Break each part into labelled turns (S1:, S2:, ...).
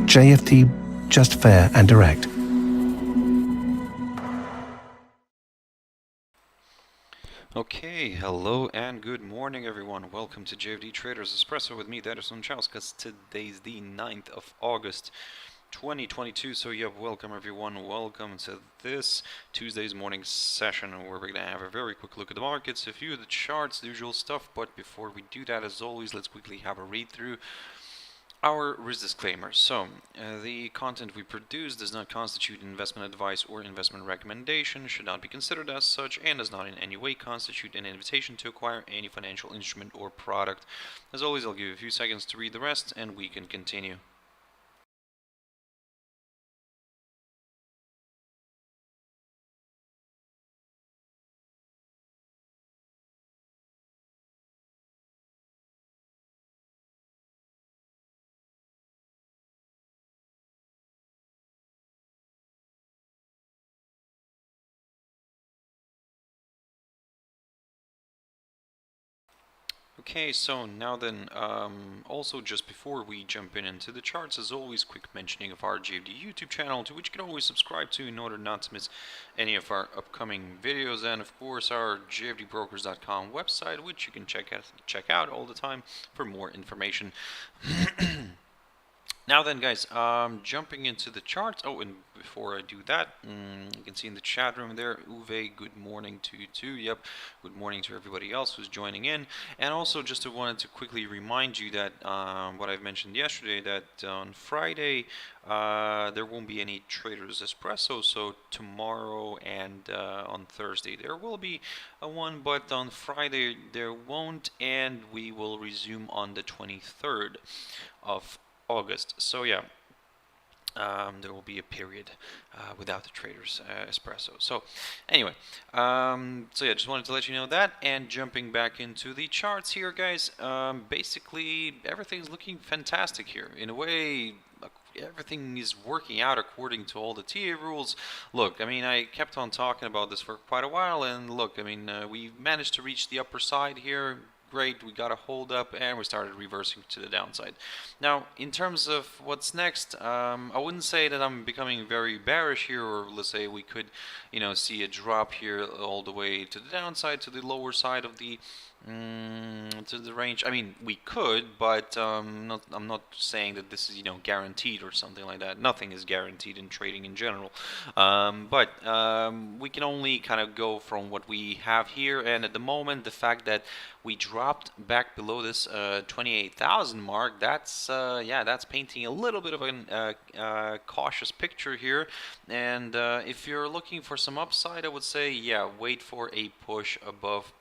S1: JFD, just fair and direct.
S2: Okay, hello and good morning everyone. Welcome to JFD Traders Espresso with me, Darius Anucauskas. Today's the 9th of August 2022. So yeah, welcome everyone. Welcome to this Tuesday's morning session where we're going to have a very quick look at the markets, a few of the charts, the usual stuff. But before we do that, as always, let's quickly have a read through our risk disclaimer. So, the content we produce does not constitute investment advice or investment recommendation, should not be considered as such, and does not in any way constitute an invitation to acquire any financial instrument or product. As always, I'll give you a few seconds to read the rest and we can continue. Okay, so now then, also just before we jump into the charts, as always, quick mentioning of our JFD YouTube channel, to which you can always subscribe to in order not to miss any of our upcoming videos, and of course our jfdbrokers.com website, which you can check out all the time for more information. Now then, guys, jumping into the charts. Oh, and before I do that, you can see in the chat room there, Uwe, good morning to you too. Yep, good morning to everybody else who's joining in. And also, just wanted to quickly remind you that what I've mentioned yesterday, that on Friday there won't be any Traders Espresso. So tomorrow and on Thursday there will be one, but on Friday there won't, and we will resume on the 23rd of August. So yeah, there will be a period without the Traders Espresso. So anyway, so yeah, just wanted to let you know that. And jumping back into the charts here, guys, basically everything's looking fantastic here. In a way, everything is working out according to all the TA rules. Look, I mean, I kept on talking about this for quite a while, and look, I mean, we managed to reach the upper side here. Great, we got a hold up and we started reversing to the downside. Now, in terms of what's next, I wouldn't say that I'm becoming very bearish here, or let's say we could, you know, see a drop here all the way to the downside, to the lower side of the to the range. I mean, we could, but I'm not saying that this is, you know, guaranteed or something like that. Nothing is guaranteed in trading in general, but we can only kind of go from what we have here. And at the moment, the fact that we dropped back below this 28,000 mark, that's yeah, that's painting a little bit of a cautious picture here. And if you're looking for some upside, I would say, yeah, wait for a push above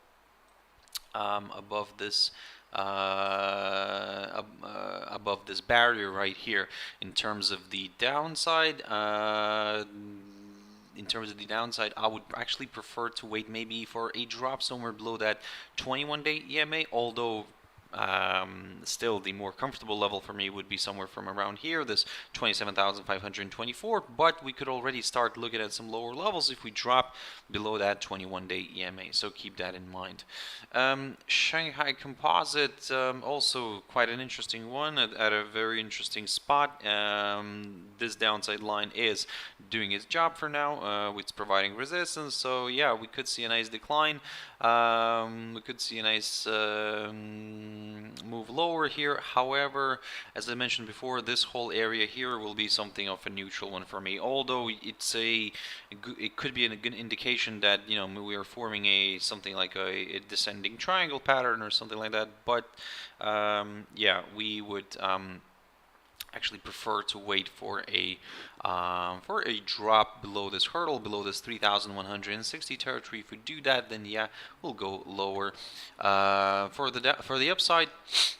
S2: this above this barrier right here. In terms of the downside, I would actually prefer to wait maybe for a drop somewhere below that 21-day EMA, although still the more comfortable level for me would be somewhere from around here, this 27,524, but we could already start looking at some lower levels if we drop below that 21-day EMA, so keep that in mind. Shanghai Composite, also quite an interesting one at a very interesting spot. This downside line is doing its job for now. It's providing resistance, so yeah, we could see a nice decline. We could see a nice move lower here. However, as I mentioned before, this whole area here will be something of a neutral one for me, although it could be a good indication that, you know, we are forming something like a descending triangle pattern or something like that. But yeah, we would actually prefer to wait for a drop below this hurdle, below this 3,160 territory. If we do that, then yeah, we'll go lower. For the upside,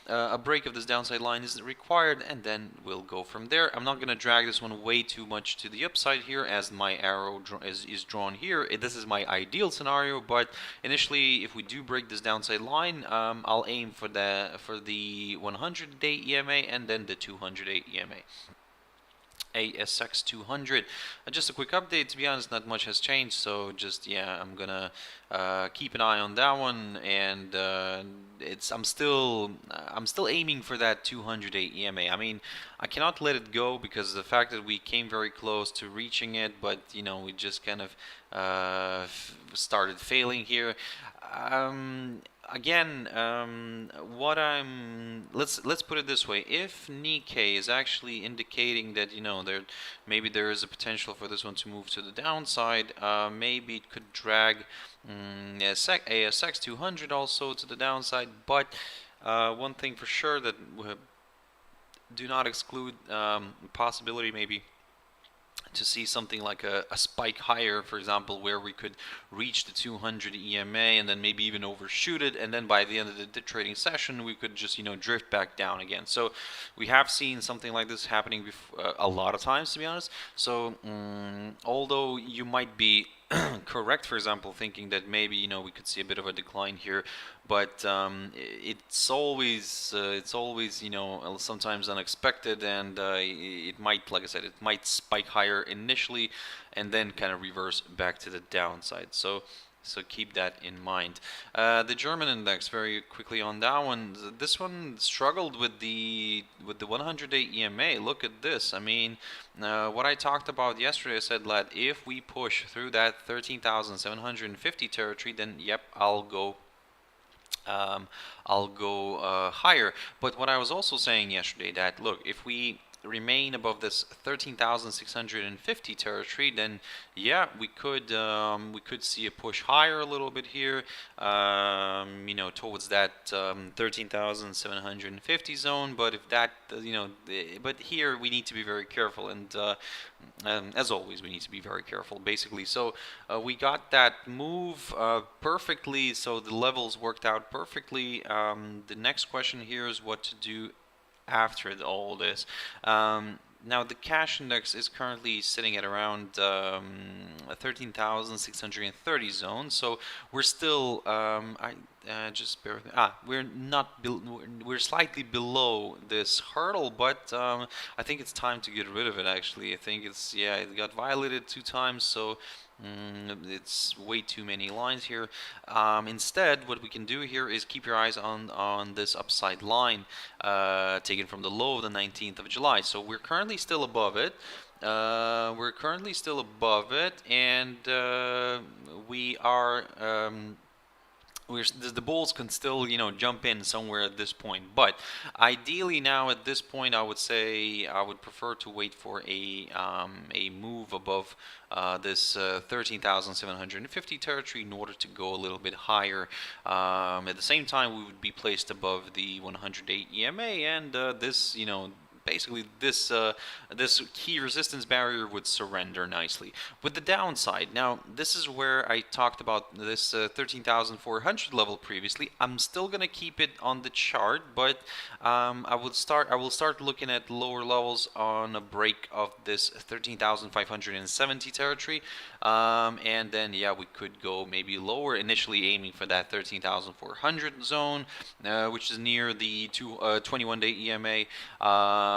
S2: a break of this downside line isn't required, and then we'll go from there. I'm not going to drag this one way too much to the upside here, as my arrow is drawn here. This is my ideal scenario, but initially, if we do break this downside line, I'll aim for the 100-day EMA and then the 200-day EMA. ASX 200. Just a quick update. To be honest, not much has changed, so just yeah, I'm gonna keep an eye on that one, and I'm still aiming for that 200-day EMA. I mean, I cannot let it go because of the fact that we came very close to reaching it, but you know, we just kind of started failing here. Again, let's put it this way: if Nikkei is actually indicating that, you know, maybe there is a potential for this one to move to the downside, maybe it could drag ASX 200 also to the downside. But one thing for sure that do not exclude possibility maybe to see something like a spike higher, for example, where we could reach the 200 EMA and then maybe even overshoot it, and then by the end of the trading session we could just, you know, drift back down again. So we have seen something like this happening a lot of times, to be honest. So although you might be correct, for example, thinking that maybe, you know, we could see a bit of a decline here, but it's always you know, sometimes unexpected, and it might, like I said, it might spike higher initially and then kind of reverse back to the downside. So keep that in mind. The German index, very quickly on that one. This one struggled with the 100-day EMA. Look at this. I mean, what I talked about yesterday, I said that if we push through that 13,750 territory, then yep, I'll go higher. But what I was also saying yesterday, that look, if we remain above this 13,650 territory, then yeah, we could see a push higher a little bit here, you know, towards that 13,750 zone. But if that, you know, but here we need to be very careful, and as always, we need to be very careful, basically. So we got that move perfectly, so the levels worked out perfectly. The next question here is what to do after all this. Now the cash index is currently sitting at around 13,630 zone, so we're still just bear with me. We're slightly below this hurdle, but I think it's time to get rid of it. Actually, I think it's, yeah, it got violated 2 times, so it's way too many lines here. Instead, what we can do here is keep your eyes on this upside line taken from the low of the 19th of July. So we're currently still above it. And we are the bulls can still, you know, jump in somewhere at this point, but ideally now at this point I would say I would prefer to wait for a move above this 13,750 territory in order to go a little bit higher. At the same time, we would be placed above the 100-day EMA, and this, you know, basically this this key resistance barrier would surrender nicely. With the downside, now this is where I talked about this 13,400 level previously. I'm still gonna keep it on the chart, but I will start looking at lower levels on a break of this 13,570 territory, and then yeah, we could go maybe lower, initially aiming for that 13,400 zone, which is near the 21-day EMA.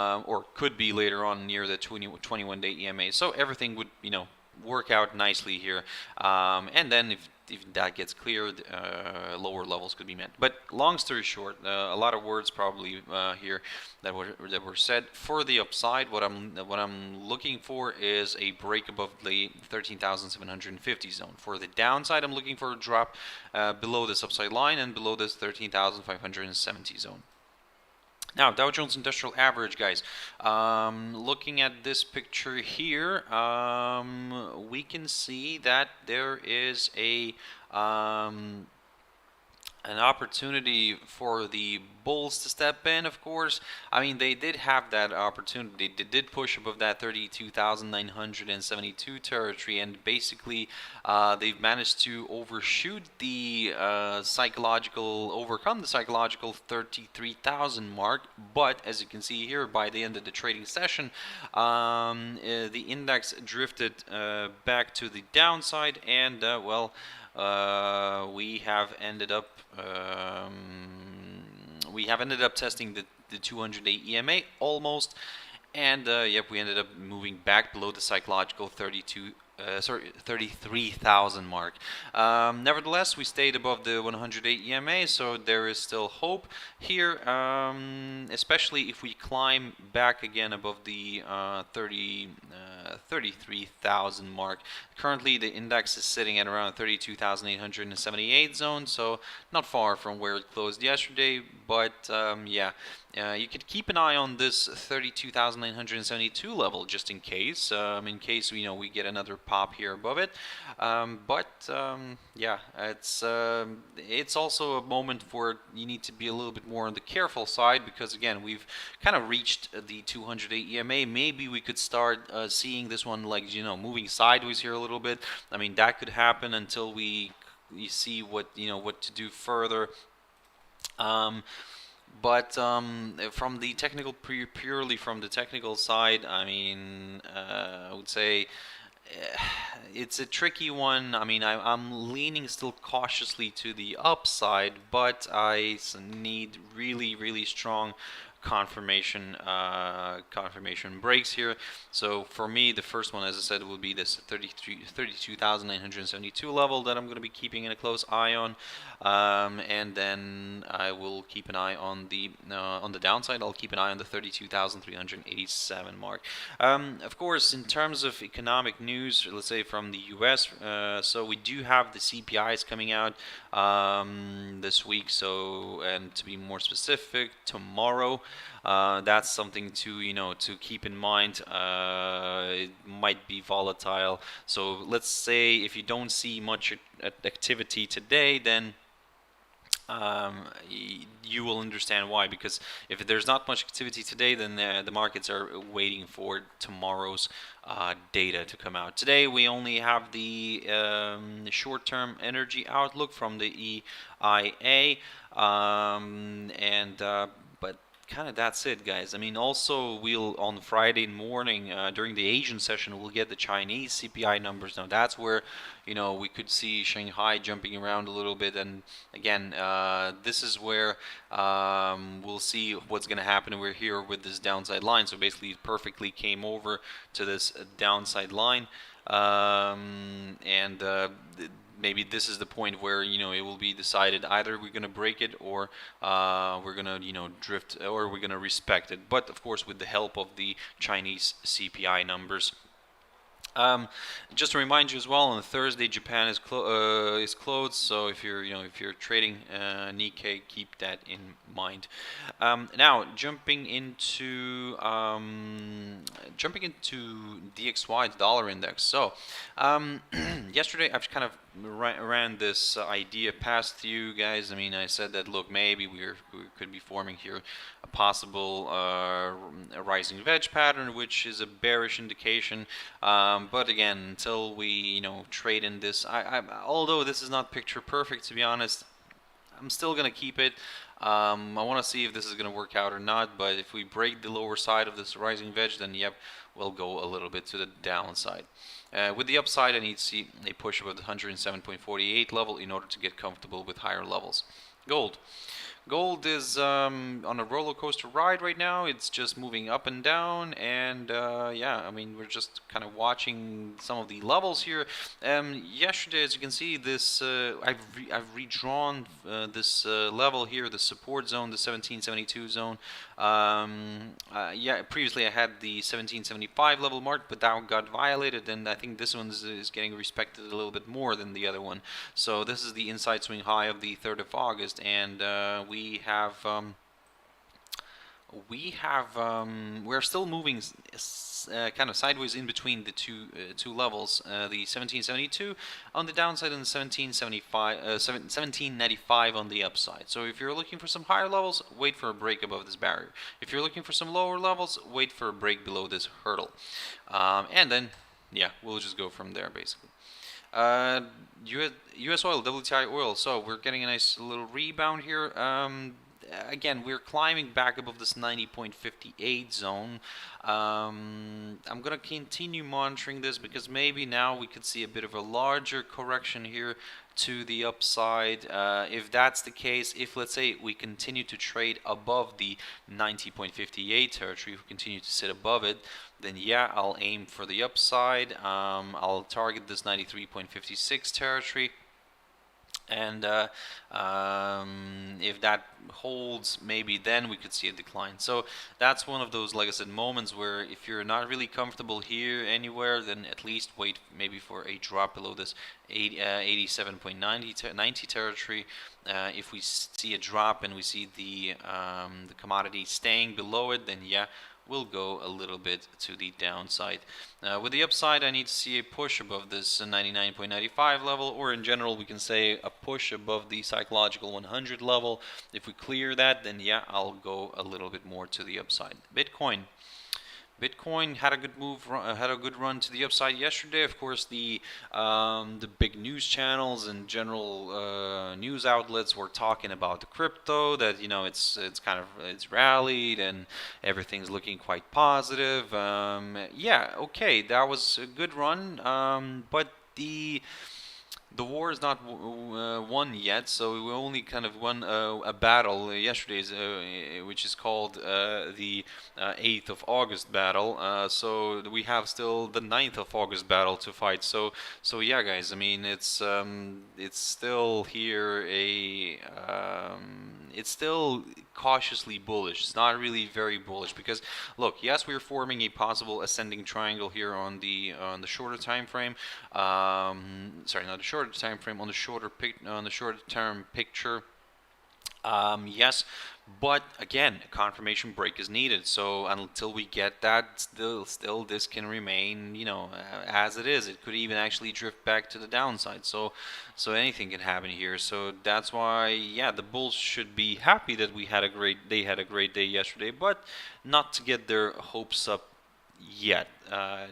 S2: Or could be later on near the 21-day EMA. So everything would, you know, work out nicely here. And then if that gets cleared, lower levels could be met. But long story short, a lot of words probably here that were said. For the upside, what I'm looking for is a break above the 13,750 zone. For the downside, I'm looking for a drop below this upside line and below this 13,570 zone. Now, Dow Jones Industrial Average, guys. Looking at this picture here, we can see that there is an opportunity for the bulls to step in, of course. I mean, they did have that opportunity. They did push above that 32,972 territory, and basically they've managed to overcome the psychological 33,000 mark. But as you can see here, by the end of the trading session, the index drifted back to the downside, and we have ended up testing the 200-day EMA almost, And yep, we ended up moving back below the psychological 33,000 mark. Nevertheless, we stayed above the 108 EMA, so there is still hope here, especially if we climb back again above the 33,000 mark. Currently, the index is sitting at around 32,878 zone, so not far from where it closed yesterday, but yeah. You could keep an eye on this 32,972 level just in case we get another pop here above it. Yeah, it's also a moment where you need to be a little bit more on the careful side, because again, we've kind of reached the 208 EMA. Maybe we could start seeing this one like moving sideways here a little bit. I mean, that could happen until we see what to do further. But from the technical, purely from the technical side, I mean, I would say it's a tricky one. I mean, I'm leaning still cautiously to the upside, but I need really, really strong confirmation breaks here. So for me, the first one, as I said, will be this 32,972 level that I'm going to be keeping a close eye on, and then I will keep an eye on the downside. I'll keep an eye on the 32,387 mark. Of course, in terms of economic news, let's say from the U.S., so we do have the CPIs coming out this week. So, and to be more specific, tomorrow. That's something to keep in mind. It might be volatile. So let's say if you don't see much activity today, then you will understand why, because if there's not much activity today, then the markets are waiting for tomorrow's data to come out. Today we only have the short-term energy outlook from the EIA, but kind of that's it, guys. I mean, also we'll on Friday morning during the Asian session we'll get the Chinese CPI numbers. Now that's where we could see Shanghai jumping around a little bit, and again this is where we'll see what's going to happen. We're here with this downside line, so basically it perfectly came over to this downside line, and maybe this is the point where it will be decided either we're going to break it or we're going to drift, or we're going to respect it, but of course with the help of the Chinese CPI numbers. Just to remind you as well, on Thursday Japan is closed, so if you're trading Nikkei, keep that in mind. Now jumping into Dxy Dollar Index. So yesterday I've kind of ran this idea past you guys. I mean, I said that look, maybe we could be forming here a possible rising wedge pattern, which is a bearish indication. But again, until we trade in this, although this is not picture perfect, to be honest, I'm still gonna keep it. I want to see if this is gonna work out or not. But if we break the lower side of this rising wedge, then yep, we'll go a little bit to the downside. With the upside, I need to see a push above the 107.48 level in order to get comfortable with higher levels. Gold. Gold is on a roller coaster ride right now. It's just moving up and down, and yeah, I mean, we're just kind of watching some of the levels here. Yesterday, as you can see, this I've redrawn this level here, the support zone, the 1772 zone. Yeah, previously I had the 1775 level mark, but that one got violated, and I think this one is getting respected a little bit more than the other one. So this is the inside swing high of the 3rd of August, and we're still moving kind of sideways in between the two levels, the 1772 on the downside and the 1795 on the upside. So if you're looking for some higher levels, wait for a break above this barrier. If you're looking for some lower levels, wait for a break below this hurdle, and then yeah, we'll just go from there basically. US oil, WTI oil. So we're getting a nice little rebound here. again, we're climbing back above this 90.58 zone. I'm gonna continue monitoring this because maybe now we could see a bit of a larger correction here to the upside. If that's the case, if let's say we continue to trade above the 90.58 territory, if we continue to sit above it, then yeah, I'll aim for the upside. I'll target this 93.56 territory. And if that holds, maybe then we could see a decline. So that's one of those, like I said, moments where if you're not really comfortable here anywhere, then at least wait maybe for a drop below this 87.90 territory. If we see a drop and we see the commodity staying below it, then yeah, we'll go a little bit to the downside. With the upside, I need to see a push above this 99.95 level, or in general, we can say a push above the psychological 100 level. If we clear that, then yeah, I'll go a little bit more to the upside. Bitcoin had a good move, had a good run to the upside yesterday. Of course, the big news channels and general news outlets were talking about the crypto, that it's rallied and everything's looking quite positive. Yeah, okay, that was a good run, but the war is not won yet, so we only kind of won a battle yesterday's, which is called the 8th of August battle. So we have still the 9th of August battle to fight. So yeah, guys. I mean, it's still here it's still cautiously bullish. It's not really very bullish because look, yes, we're forming a possible ascending triangle here on the shorter time frame. Sorry, not the shorter time frame, on the shorter term picture. Yes, but again, a confirmation break is needed. So until we get that, still this can remain, as it is. It could even actually drift back to the downside. So anything can happen here. So that's why, yeah, the bulls should be happy that they had a great day yesterday, but not to get their hopes up yet.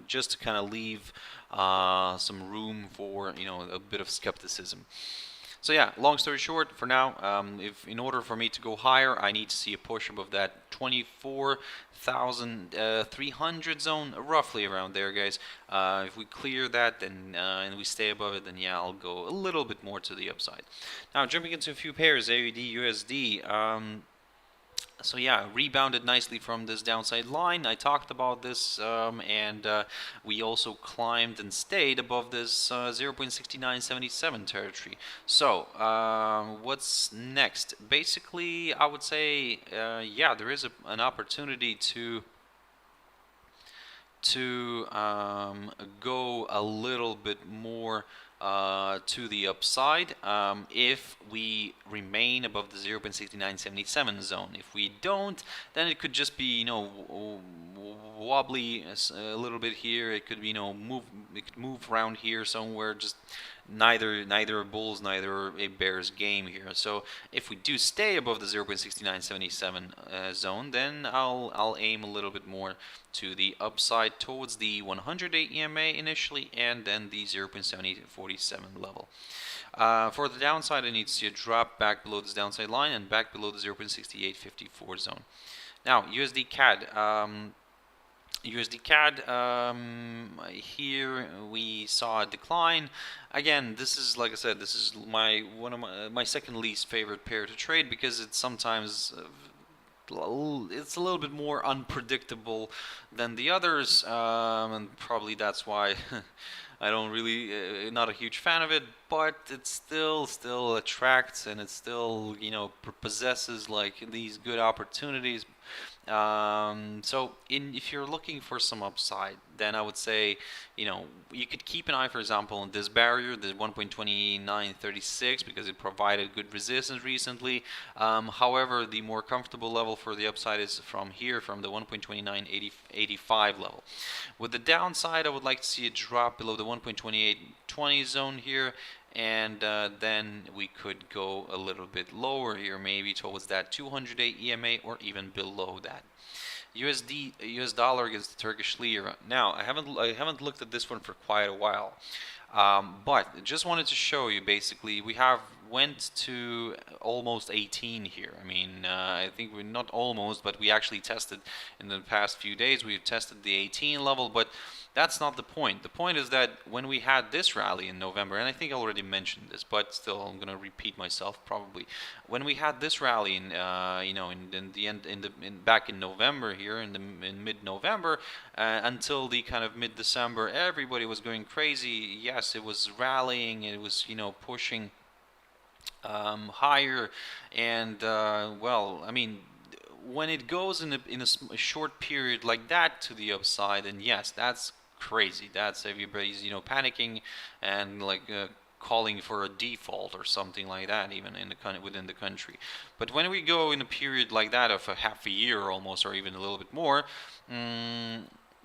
S2: Just to kind of leave some room for a bit of skepticism. So yeah, long story short, for now, if in order for me to go higher, I need to see a push above that 24,300 zone, roughly around there, guys. If we clear that, then and we stay above it, then yeah, I'll go a little bit more to the upside. Now jumping into a few pairs, AUD, USD. So yeah, rebounded nicely from this downside line. I talked about this, and we also climbed and stayed above this 0.6977 territory. So what's next? Basically, I would say, yeah, there is an opportunity to go a little bit more to the upside if we remain above the 0.6977 zone. If we don't, then it could just be wobbly a little bit here. It could move around here somewhere. Just neither a bull's, neither a bear's game here. So if we do stay above the 0.6977 zone, then I'll aim a little bit more to the upside towards the 100-day EMA initially, and then the 0.7047 level. For the downside, I need to see a drop back below this downside line and back below the 0.6854 zone. Now USD CAD. USD CAD, here we saw a decline. Again, this is, like I said, this is one of my second least favorite pair to trade, because it's sometimes it's a little bit more unpredictable than the others, and probably that's why I don't really not a huge fan of it, but it still attracts, and it still possesses like these good opportunities. So if you're looking for some upside, then I would say you could keep an eye, for example, on this barrier, the 1.2936, because it provided good resistance recently. However, the more comfortable level for the upside is from here, from the 1.2985 level. With the downside, I would like to see a drop below the 1.2820 zone here, and then we could go a little bit lower here, maybe towards that 200-day EMA or even below that. US dollar against the Turkish lira. Now, I haven't looked at this one for quite a while. But just wanted to show you, basically, we have went to almost 18 here. I mean, I think we're not almost, but we actually tested in the past few days. We've tested the 18 level, but that's not the point. The point is that when we had this rally in November, and I think I already mentioned this, but still I'm going to repeat myself probably. When we had this rally in, in the end, back in November here, in mid-November, until the kind of mid-December, everybody was going crazy. Yes, it was rallying, it was, pushing higher, and well, I mean, when it goes in a short period like that to the upside, then yes, that's crazy. That's everybody's panicking and like calling for a default or something like that, even in the within the country. But when we go in a period like that of a half a year almost, or even a little bit more,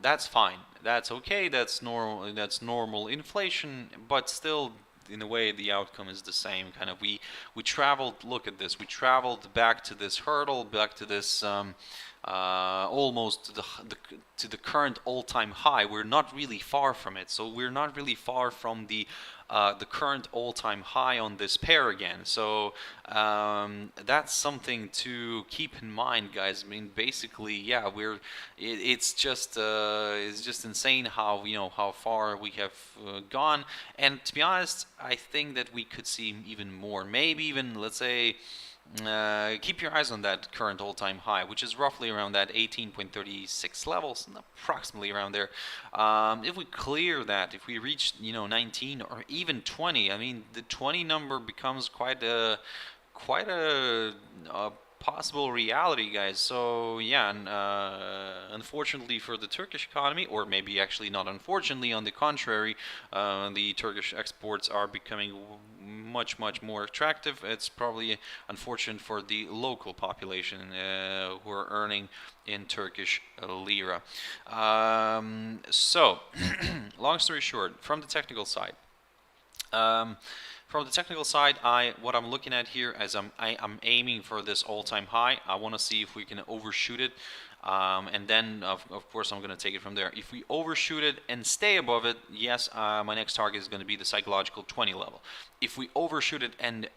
S2: that's fine. That's okay. That's normal. That's normal inflation. But still, in a way, the outcome is the same. Kind of, we traveled. Look at this. We traveled back to this hurdle, back to this almost to the current all-time high. We're not really far from it. So we're not really far from the current all-time high on this pair again. So that's something to keep in mind, guys. I mean, basically, yeah, it's just insane how how far we have gone. And to be honest, I think that we could see even more. Maybe even, let's say, keep your eyes on that current all-time high, which is roughly around that 18.36 levels, approximately around there. If we clear that, if we reach 19 or even 20, I mean, the 20 number becomes quite a possible reality, guys. So yeah, and unfortunately for the Turkish economy, or maybe actually not unfortunately, on the contrary, the Turkish exports are becoming much more attractive. It's probably unfortunate for the local population who are earning in Turkish lira. So long story short, from the technical side, what I'm looking at here is I'm aiming for this all-time high. I want to see if we can overshoot it, and then of course I'm going to take it from there. If we overshoot it and stay above it, yes, my next target is going to be the psychological 20 level. If we overshoot it and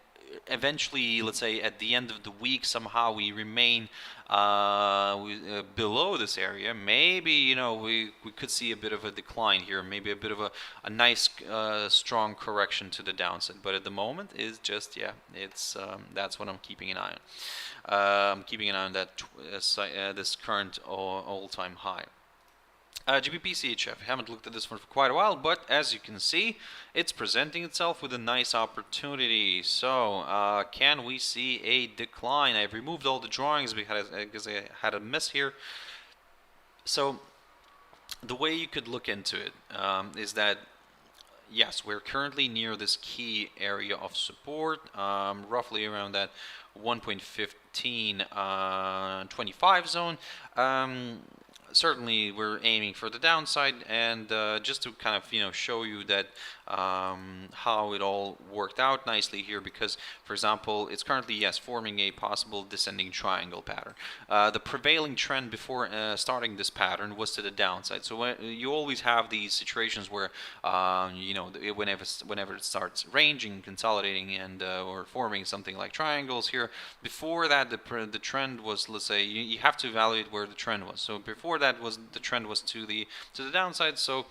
S2: eventually, let's say at the end of the week, somehow we remain below this area, maybe we could see a bit of a decline here, maybe a bit of a nice strong correction to the downside. But at the moment, is just it's that's what I'm keeping an eye on. I'm keeping an eye on that this current all-time high. GBP CHF, I haven't looked at this one for quite a while, but as you can see, it's presenting itself with a nice opportunity. So, can we see a decline? I've removed all the drawings because I had a miss here. So, the way you could look into it is that, yes, we're currently near this key area of support, roughly around that 1.1525 zone. Certainly we're aiming for the downside, and just to kind of show you that how it all worked out nicely here, because for example it's currently forming a possible descending triangle pattern. The prevailing trend before starting this pattern was to the downside. So you always have these situations where whenever it starts ranging, consolidating, and or forming something like triangles here, before that the trend was, let's say, you have to evaluate where the trend was. So before that the trend was to the downside. So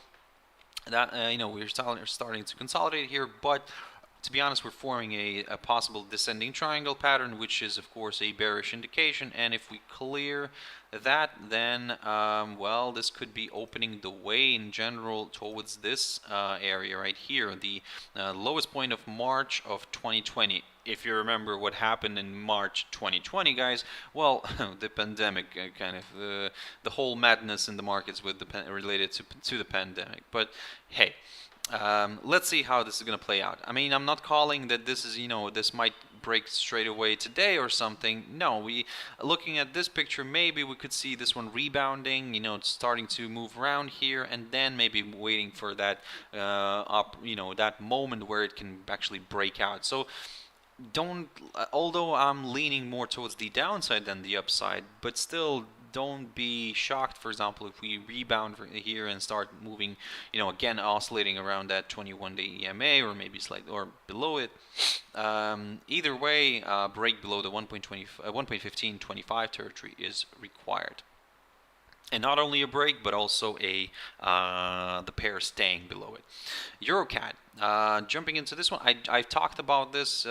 S2: that we're starting to consolidate here, but to be honest, we're forming a possible descending triangle pattern, which is of course a bearish indication. And if we clear that, then well, this could be opening the way in general towards this area right here, the lowest point of March of 2020. If you remember what happened in March 2020, guys, well, the pandemic, kind of the whole madness in the markets with related to the pandemic. But hey, let's see how this is going to play out. I mean, I'm not calling that this is, this might break straight away today or something. No, looking at this picture, maybe we could see this one rebounding, starting to move around here, and then maybe waiting for that that moment where it can actually break out. So although I'm leaning more towards the downside than the upside, but still don't be shocked, for example, if we rebound here and start moving, again oscillating around that 21-day EMA or maybe slightly or below it. Either way, break below the 1.1525 territory is required. And not only a break, but also the pair staying below it. EuroCAD. Jumping into this one, I've talked about this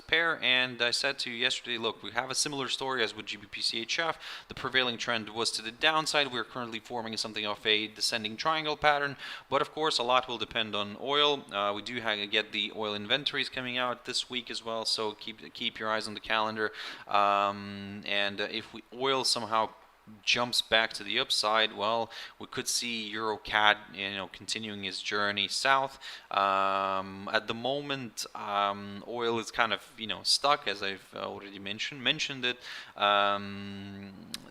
S2: pair, and I said to you yesterday, look, we have a similar story as with GBP-CHF. The prevailing trend was to the downside. We're currently forming something of a descending triangle pattern, but of course a lot will depend on oil. We do get the oil inventories coming out this week as well, so keep your eyes on the calendar. And if oil somehow jumps back to the upside, well, we could see EuroCAD, continuing its journey south. At the moment, oil is kind of, stuck, as I've already mentioned it.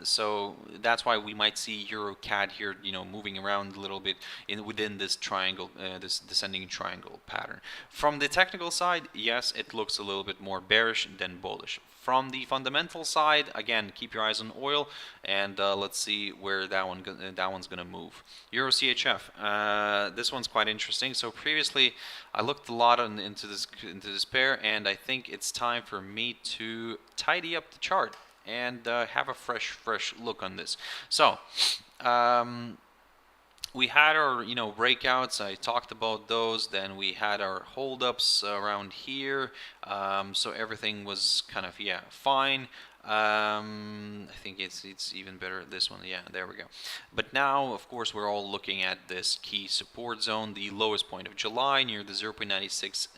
S2: So that's why we might see EuroCAD here, moving around a little bit within this triangle, this descending triangle pattern. From the technical side, yes, it looks a little bit more bearish than bullish. From the fundamental side, again, keep your eyes on oil, and let's see where that one's going to move. EURUSD. This one's quite interesting. So previously, I looked a lot into this pair, and I think it's time for me to tidy up the chart and have a fresh look on this. So. We had our, breakouts. I talked about those. Then we had our holdups around here. So everything was kind of, fine. I think it's even better this one. Yeah, there we go. But now, of course, we're all looking at this key support zone, the lowest point of July near the 0.96,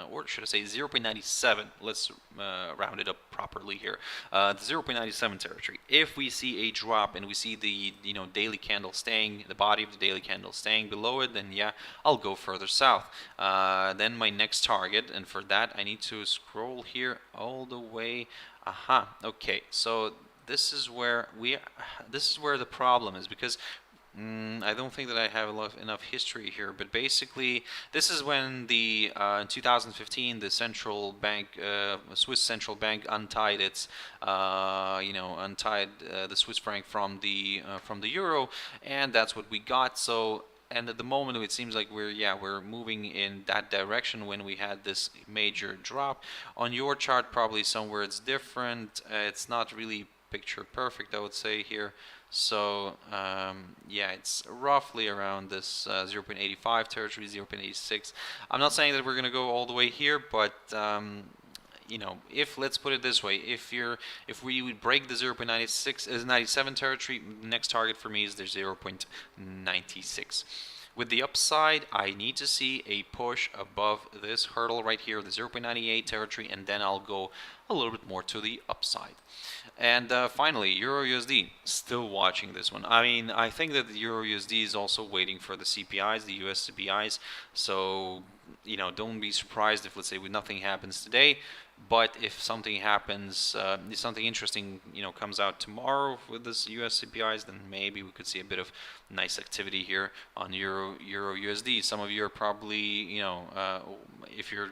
S2: or should I say 0.97? Let's round it up properly here. The 0.97 territory. If we see a drop and we see the daily candle staying, the body of the daily candle staying below it, then yeah, I'll go further south. Then my next target, and for that I need to scroll here all the way. Okay, so this is where the problem is, because I don't think that I have enough history here, but basically this is when the in 2015 the central bank, Swiss central bank, untied its untied the Swiss franc from the euro, and that's what we got. So. And at the moment, it seems like we're moving in that direction when we had this major drop. On your chart, probably somewhere it's different. It's not really picture perfect, I would say here. So it's roughly around this 0.85 territory, 0.86. I'm not saying that we're going to go all the way here, but if, let's put it this way, if we would break the 0.97 territory, next target for me is the 0.96. With the upside, I need to see a push above this hurdle right here, the 0.98 territory, and then I'll go a little bit more to the upside. And finally, EURUSD, still watching this one. I mean, I think that the EURUSD is also waiting for the CPIs, the US CPIs, so don't be surprised if, let's say, nothing happens today. But if something happens, if something interesting, comes out tomorrow with this US CPIs, then maybe we could see a bit of nice activity here on EURUSD. Some of you are probably, if you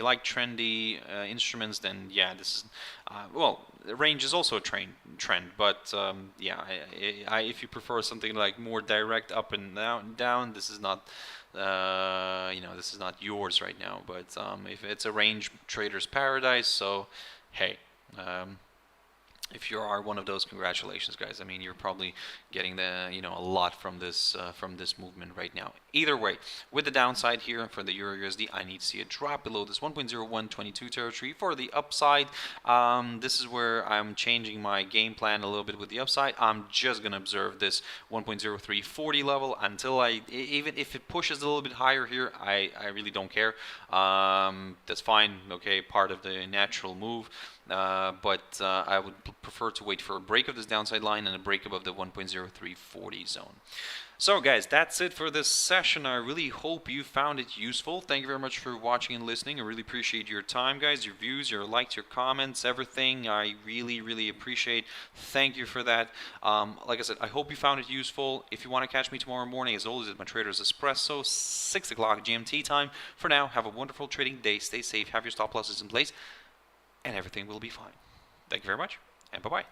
S2: like trendy instruments, then yeah, this is the range is also a trend. But if you prefer something like more direct up and down, this is not. This is not yours right now, but if it's a range trader's paradise, so hey, if you are one of those, congratulations, guys. I mean, you're probably getting a lot from this movement right now. Either way, with the downside here for the EURUSD, I need to see a drop below this 1.0122 territory. For the upside, this is where I'm changing my game plan a little bit with the upside. I'm just gonna observe this 1.0340 level until even if it pushes a little bit higher here, I really don't care. That's fine. Okay, part of the natural move. But I would prefer to wait for a break of this downside line and a break above the 1.0340 zone. So guys, that's it for this session. I really hope you found it useful. Thank you very much for watching and listening. I really appreciate your time, guys, your views, your likes, your comments, everything. I really appreciate. Thank you for that. Like I said, I hope you found it useful. If you want to catch me tomorrow morning, as always, at my Trader's Espresso, 6 o'clock GMT time. For now, have a wonderful trading day. Stay safe. Have your stop losses in place. And everything will be fine. Thank you very much, and bye-bye.